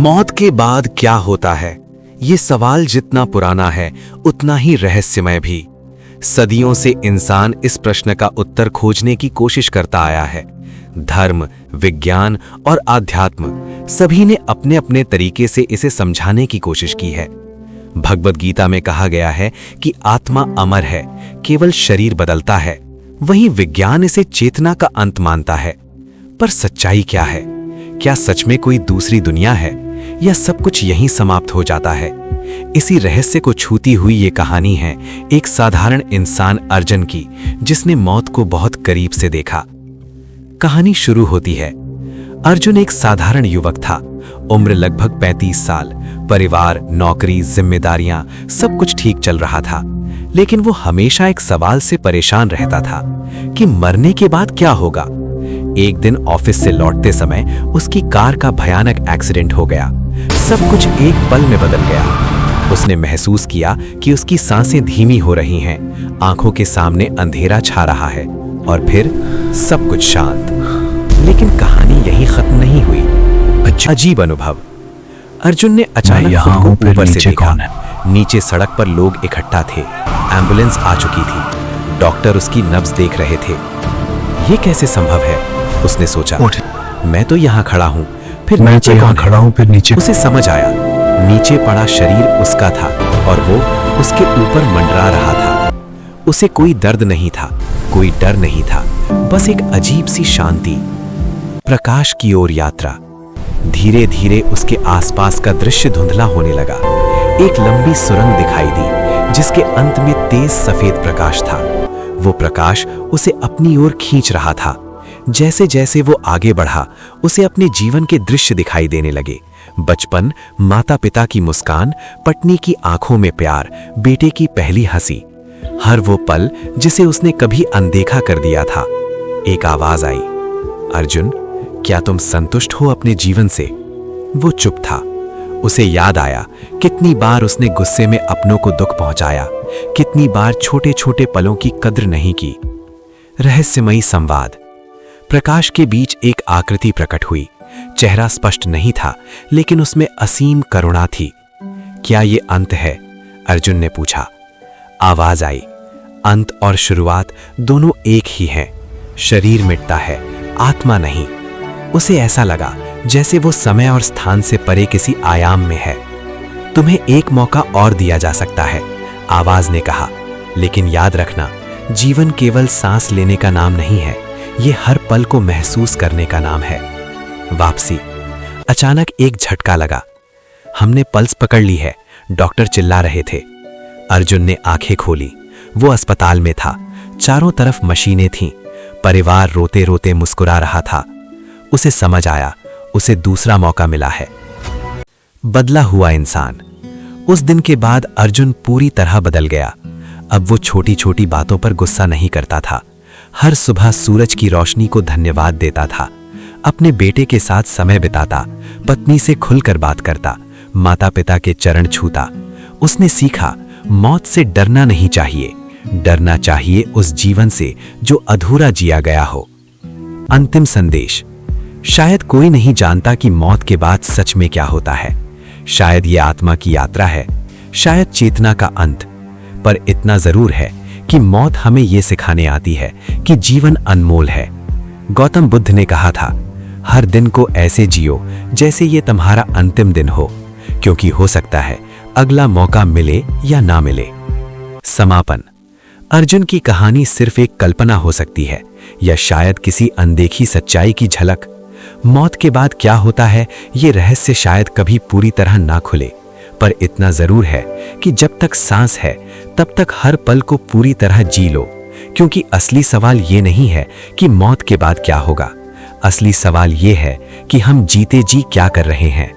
मौत के बाद क्या होता है, ये सवाल जितना पुराना है उतना ही रहस्यमय भी। सदियों से इंसान इस प्रश्न का उत्तर खोजने की कोशिश करता आया है। धर्म, विज्ञान और आध्यात्म सभी ने अपने अपने तरीके से इसे समझाने की कोशिश की है। भगवद गीता में कहा गया है कि आत्मा अमर है, केवल शरीर बदलता है। वहीं विज्ञान इसे चेतना का अंत मानता है। पर सच्चाई क्या है? क्या सच में कोई दूसरी दुनिया है या सब कुछ यहीं समाप्त हो जाता है? इसी रहस्य को छूती हुई ये कहानी है एक साधारण इंसान अर्जुन की, जिसने मौत को बहुत करीब से देखा। कहानी शुरू होती है। अर्जुन एक साधारण युवक था। उम्र लगभग 35 साल। परिवार, नौकरी, जिम्मेदारियां सब कुछ ठीक चल रहा था, लेकिन वो हमेशा एक सवाल से परेशान रहता था कि मरने के बाद क्या होगा। एक दिन ऑफिस से लौटते समय उसकी कार का भयानक एक्सीडेंट हो गया। सब कुछ एक पल में बदल गया। उसने महसूस किया कि उसकी सांसें धीमी हो रही हैं, आंखों के सामने अंधेरा छा रहा है और फिर सब कुछ शांत। लेकिन कहानी यहीं खत्म नहीं हुई। अजीब अनुभव। अर्जुन ने अचानक खुद को ऊपर से देखा। नीचे सड़क पर लोग इकट्ठा थे। एम्बुलेंस आ चुकी थी। डॉक्टर उसकी नब्ज देख रहे थे। ये कैसे संभव है, उसने सोचा। मैं तो यहाँ खड़ा हूँ, फिर नीचे कौन खड़ा हूँ? फिर नीचे उसे समझ आया, नीचे पड़ा शरीर उसका था और वो उसके ऊपर मंडरा रहा था। उसे कोई दर्द नहीं था, कोई डर नहीं था, बस एक अजीब सी शांति। प्रकाश की ओर यात्रा। धीरे धीरे उसके आसपास का दृश्य धुंधला होने लगा। एक लंबी सुरंग दिखाई दी, जिसके अंत में तेज सफेद प्रकाश था। वो प्रकाश उसे अपनी ओर खींच रहा था। जैसे जैसे वो आगे बढ़ा, उसे अपने जीवन के दृश्य दिखाई देने लगे। बचपन, माता पिता की मुस्कान, पत्नी की आंखों में प्यार, बेटे की पहली हंसी, हर वो पल जिसे उसने कभी अनदेखा कर दिया था। एक आवाज आई, अर्जुन, क्या तुम संतुष्ट हो अपने जीवन से? वो चुप था। उसे याद आया कितनी बार उसने गुस्से में अपनों को दुख पहुंचाया, कितनी बार छोटे छोटे पलों की कद्र नहीं की। रहस्यमयी संवाद। प्रकाश के बीच एक आकृति प्रकट हुई। चेहरा स्पष्ट नहीं था, लेकिन उसमें असीम करुणा थी। क्या ये अंत है? अर्जुन ने पूछा। आवाज आई, अंत और शुरुआत दोनों एक ही हैं। शरीर मिटता है, आत्मा नहीं। उसे ऐसा लगा जैसे वो समय और स्थान से परे किसी आयाम में है। तुम्हें एक मौका और दिया जा सकता है, आवाज ने कहा, लेकिन याद रखना, जीवन केवल सांस लेने का नाम नहीं है, ये हर पल को महसूस करने का नाम है। वापसी। अचानक एक झटका लगा। हमने पल्स पकड़ ली है, डॉक्टर चिल्ला रहे थे। अर्जुन ने आंखें खोली। वो अस्पताल में था। चारों तरफ मशीनें थीं। परिवार रोते रोते मुस्कुरा रहा था। उसे समझ आया, उसे दूसरा मौका मिला है। बदला हुआ इंसान। उस दिन के बाद अर्जुन पूरी तरह बदल गया। अब वो छोटी छोटी बातों पर गुस्सा नहीं करता था। हर सुबह सूरज की रोशनी को धन्यवाद देता था। अपने बेटे के साथ समय बिताता, पत्नी से खुलकर बात करता, माता पिता के चरण छूता। उसने सीखा, मौत से डरना नहीं चाहिए, डरना चाहिए उस जीवन से जो अधूरा जिया गया हो। अंतिम संदेश। शायद कोई नहीं जानता कि मौत के बाद सच में क्या होता है। शायद ये आत्मा की यात्रा है, शायद चेतना का अंत। पर इतना जरूर है कि मौत हमें ये सिखाने आती है कि जीवन अनमोल है। गौतम बुद्ध ने कहा था, हर दिन को ऐसे जियो जैसे ये तुम्हारा अंतिम दिन हो, क्योंकि हो सकता है अगला मौका मिले या ना मिले। समापन। अर्जुन की कहानी सिर्फ एक कल्पना हो सकती है, या शायद किसी अनदेखी सच्चाई की झलक। मौत के बाद क्या होता है, ये रहस्य शायद कभी पूरी तरह ना खुले, पर इतना जरूर है कि जब तक सांस है तब तक हर पल को पूरी तरह जी लो, क्योंकि असली सवाल ये नहीं है कि मौत के बाद क्या होगा। असली सवाल ये है कि हम जीते जी क्या कर रहे हैं।